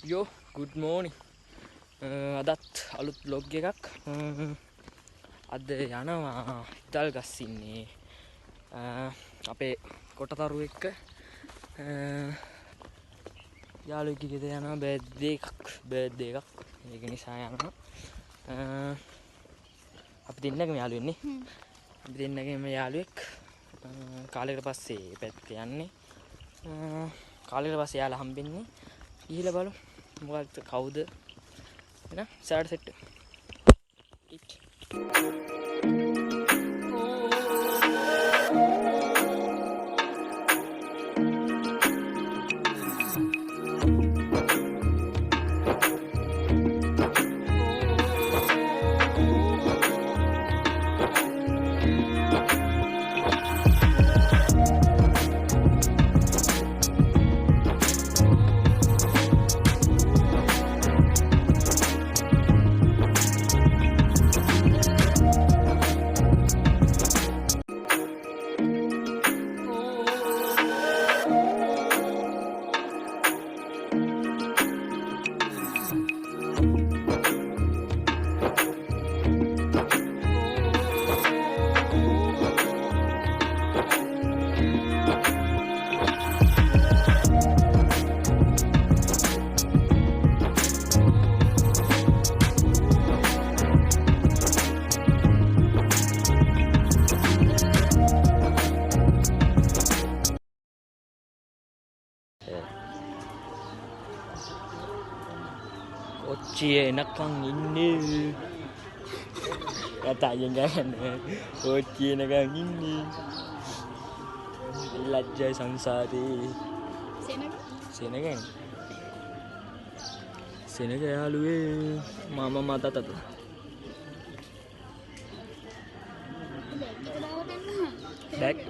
Yo, good morning. අදත් අලුත් vlog එකක්. අද යනවා ඉදල් ගස්සින්නේ. අපේ කොටතරු එක්ක යාළුවෙක් ගෙදර යනවා බර්ත්ඩේ එකක්. ඒක නිසා යනවා. අපි දෙන්නගම යාළුවෝ ඉන්නේ. අපි දෙන්නගම යාළුවෙක් කාලයකට පස්සේ පැත්තේ යන්නේ. කාලයකට පස්සේ යාළුවා හම්බෙන්නේ. ගිහිල්ලා බලමු. මොකක්ද කවුද එන sad set it Kocie nakang ini katanya jangan kocie nakang ini lajai sangsari sini kan halue mama mata tatu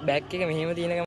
back එක මෙහෙම තියෙනකම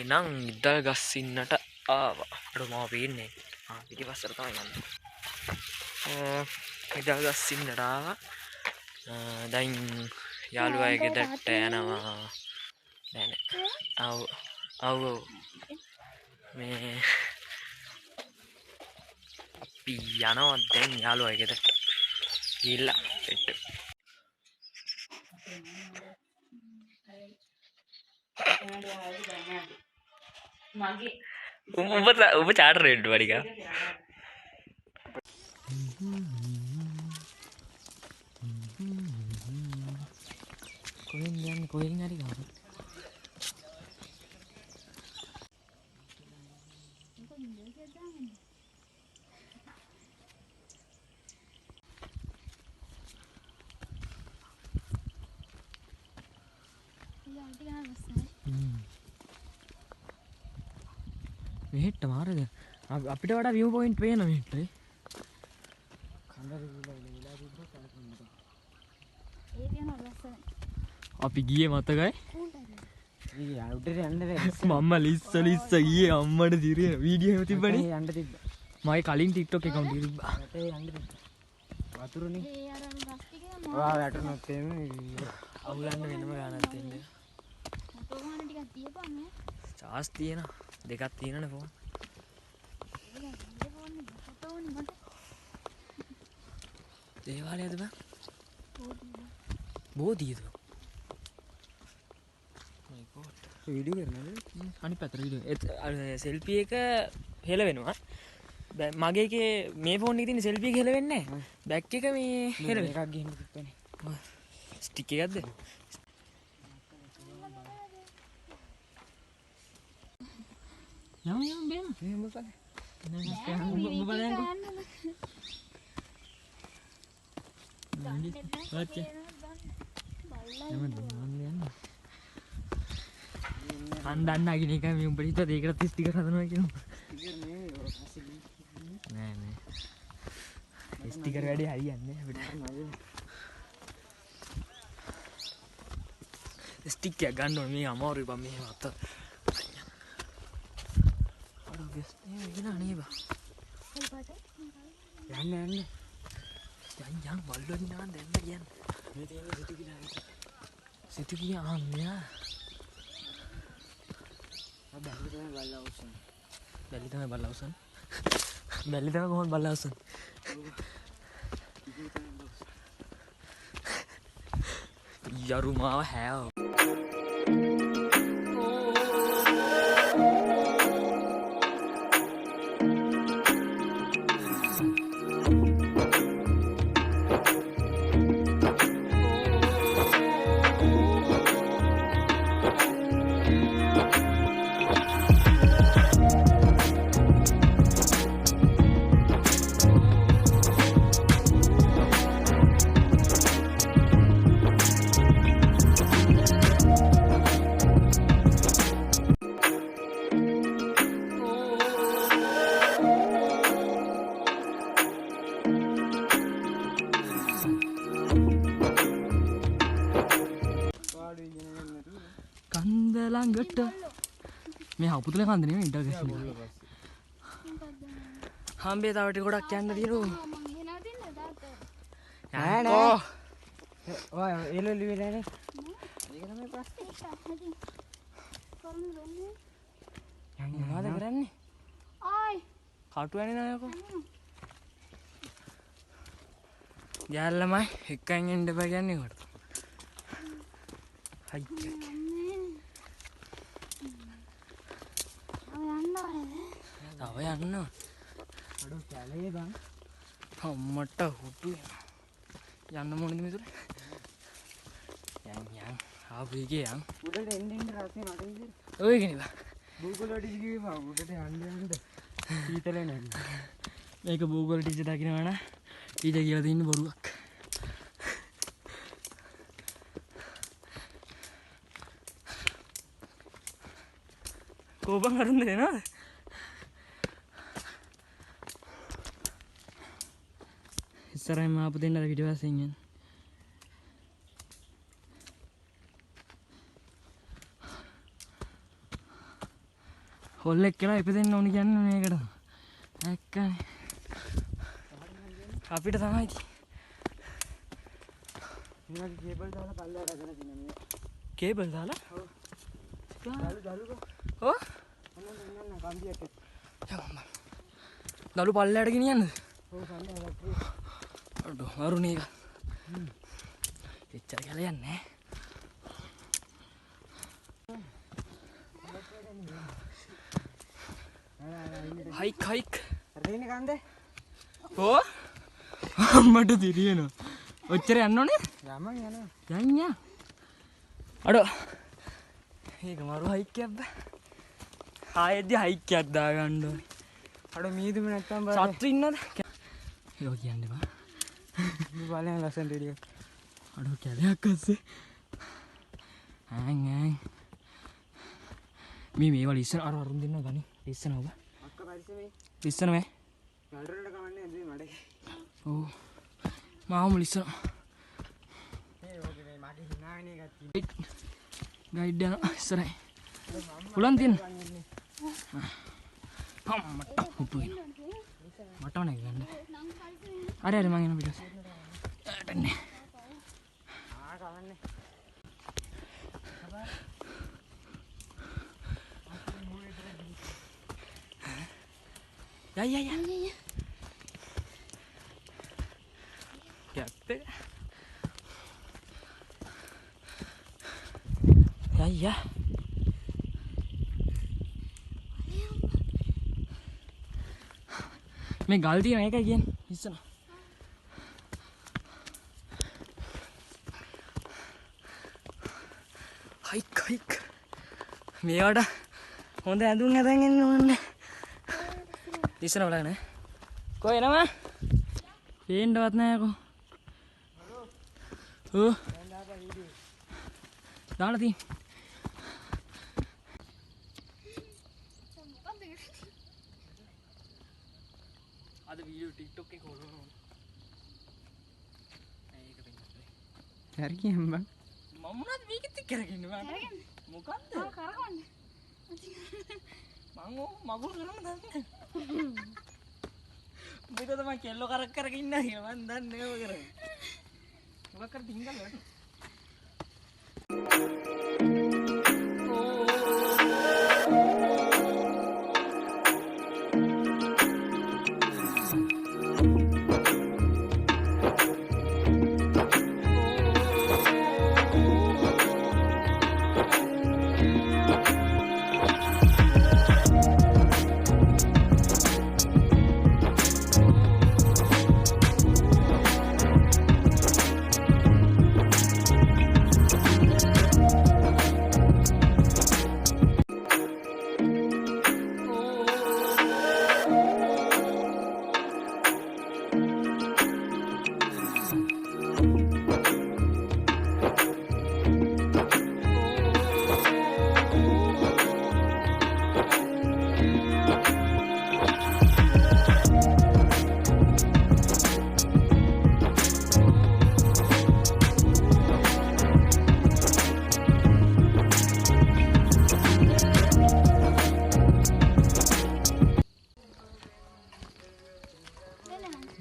නං ඉදල් ගස්සින්නට ආවා. අර මම පේන්නේ. පිටිපස්සට තමයි යන්නේ. ඉදල් ගස්සින්නට ආවා. දැන් යාළුවා ගෙදරට යනවා. ආව මේ අපි යනවා දැන් යාළුවා ගෙදරට. ගිහිල්ලා සෙට් ඔබ චාට රෙඩ් වඩික කොහෙන් හරි ගාව මෙහෙට මාරද අපිට වඩා view point පේන මෙහෙට අපි ගියේ මතකයි මම්ම ලිස්ස ගියේ අම්මට දිරිය වීඩියෝ එකක් තිබ්බනේ යන්න තිබ්බා මගේ කලින් TikTok account එක තිබ්බා වතුරනේ ඔයා වැටුනොත් එන්නේ අවුලන්න වෙනම ගානක් තියෙන්නේ. ෆොටෝ ගන්න ටිකක් තියපන් ඈ. චාස් තියෙනවා. දෙකක් තියෙනනේ ෆෝන්. ෆොටෝ ඕනේ මට. දේවාලයද බං? බෝධියද? my god. වීඩියෝ කරනවද? අනිත් පැත්තට වීඩියෝ. සෙල්ෆි එක හෙල වෙනවා. මගේ එකේ මේ ෆෝන් එකේ තියෙන සෙල්ෆි එක හෙල වෙන්නේ නැහැ. බෑක් එක මේ හෙල වෙනවා. එකක් ගිහින් තිබ්බනේ. ස්ටික් එකක්ද? යම් බේම. එහෙම බලන්න. උඹ බලන්නකෝ. ඔච්ච. අන්දන්න අගින එක මේ උඹට හිතුවා ඒකට 30 ටික හදනවා කියනවා. නෑ නෑ. ස්ටිකර් වැඩි හරියන්නේ අපිට. ස්ටික් එක ගන්න ඕනේ මේ අමාරුයි බම් මෙහෙම අත. අර වෙස් නේ ඉගෙන අනේ බා. යන්න යන්න. යන් වල්ලෝ දිනා දැන්න කියන්නේ. මේ තියෙන සිටි කියලා. සිටු කියා මෙයා. බැලි තමයි බලලා උස්සන. බැලි තමයි බලලා උස්සන. බැලි තමයි කොහොමද බලලා උස්සන. යරුමාව හැව. කන්ද ළඟට මේ හපුතුල කන්ද නෙමෙයි ඉන්ටර් ගස් එක. හම්බේ තව ටික ගොඩක් යන්න තියෙනවා. මම එනවා දෙන්න තාත්තා. නෑ නෑ. ඔය එළවලු වෙලානේ. ඒක තමයි ප්‍රශ්නේ. ඉතින් කරමු දෙන්නේ. මොනවද කරන්නේ? ආයි. කටු ඇනේ නෑකෝ. යාළුවමයි එක්කන් එන්න බෑ කියන්නේ කොට. හයි. තව යන්න. අඩෝ කැලේ බං. අම්මට හුටු යන්න මොනද මෙතන? යන් ආපු එකේ යන්. උඩට එන්න එන්න රස්නේ මට ඉතින්. ඔය කෙනෙක්. Google ටික කිව්වා උඩට යන්න යන්න. සීතලේ නැහැ. මේක Google ටීචර් දකින්නවා නා. ටීචර් කියලා තින්න බොරුවක්. කෝපම් අරුන් දෙනවද? ඉස්සරහින් ආපු දෙන්නද පිටිපස්සෙන් යන්නේ. හොල්ලෙක් කියලා ඉපදෙන්න ඕනි කියන්නේ මේකට. ඇක්කනේ. අපිට තමයි. මේක කේබල් දාලා පල්ලෙහාට අදලා තියෙනවා මේ. කේබල් දාලා? ඔව්. දලු ඔව්. ඔන්න කම්බියට. දලු පල්ලෙහාට ගෙනියන්නද? ඔව් පල්ලෙහාට. අඩෝ අරුණේ එක. එච්චර කියලා යන්නේ. හයික්. රේනේ කන්දේ. ඕ මට දිරියනවා. ඔච්චර යන්න ඕනේ? යමන් යනවා. යන්න. අඩෝ. ඒක මරු හයික් එකක් බෑ. ආයෙත් හයික් එකක් දාගන්න ඕනේ. අඩෝ මීදුම නැත්තම් බලන්න. සත්තු ඉන්නවද? ඒක කියන්නේ බා. මේ බලයන් ලස්සන ටෙඩියක්. අඩෝ කැලයක් අස්සේ. ඈන්. මේවල ඉස්සන අරුන් දෙන්න ගනි. ඉස්සන ඔබ. අක්ක පරිස්සමේ. ඉස්සන මේ. ගල්රේට කවන්නේ ඇඳේ මඩේ. ඔව්. මාමුල ඉස්සන. මේ ඕකේ මේ මගේ hinaවෙන එකක් තියෙනවා. ගයිඩ් යන ඉස්සරයි. උලන් තියන්න. අම්මට හුටු වෙන. මට ඕනේ ගන්න. හරි මං එන පිටස්. ඇටන්නේ. කවන්නේ. යයි යයි අයිය යත්තේ යයි මේ ගල් තියෙන එකයි කියන්නේ ඉස්සන හයික් මේවට හොඳ ඇඳුම් හදන් එන්න ඕනේ ඉස්සන බලන්න කොහෙ එනවා පේන්නවත් නැහැ කො දාලා තියෙන අද වීඩියෝ TikTok එකේ කොහොමද ඒක පෙන්නන්නේ හරි කියම් බං මම මොනවද මේකෙත් එක්ක කරගෙන ඉන්නේ මොකද්ද කරගන්න මං මගුල් කරන්න දන්නේ උඹට තමයි කෙල්ලෝ කරක් කරගෙන ඉන්නා කියලා මන් දන්නේ නෑ ඔය කරන්නේ මොකක් කර ඩිංගල් වල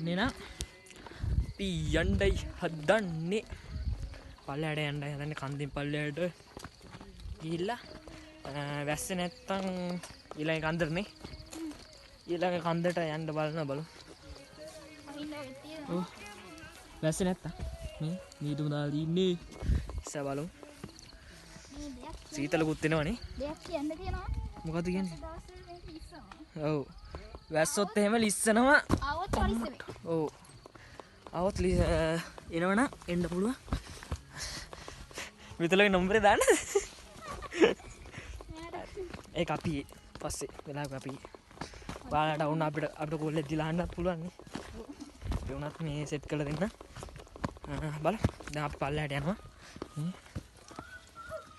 නෙනා යණ්ඩයි හදන්නේ පල්ලයට යණ්ඩයි හදන්නේ කන්දින් පල්ලයට ගිහිල්ලා වැස්ස නැත්තම් ඊළඟ කන්දරනේ ඊළඟ කන්දට යන්න බලමු ඔව් වැස්ස නැත්තම් මේ නීදුම දාලා ඉන්නේ ඉස්ස බලමු සීතලකුත් එනවනේ දෙයක් කියන්න තියෙනවා මොකද කියන්නේ දවස් මේක ඉස්සම ඔව් වැස්සොත් එහෙම ලිස්සනවා ආවොත් පරිස්සමෙන් ඔව් આવොත් එනවනම් එන්න පුළුවන් විතලගේ නම්බරේ දාන්න ඒක අපි පස්සේ වෙලාවක අපි ඔයාලට වුණ අපිට කෝල් එක දීලා අහන්නත් පුළුවන් නේ ඒ වුණත් මේ සෙට් කරලා දෙන්න බලන්න දැන් අපි පල්ලයට යනවා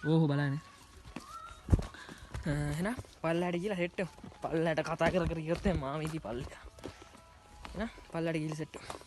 ඕහ බලන්න එහෙනම් පල්ලයට ගිහලා සෙට් වෙමු පල්ලයට කතා කර කර ඉවත් වෙන මාම ඉදි පල්ලෙට එහෙනම් පල්ලයට ගිහලා සෙට් වෙමු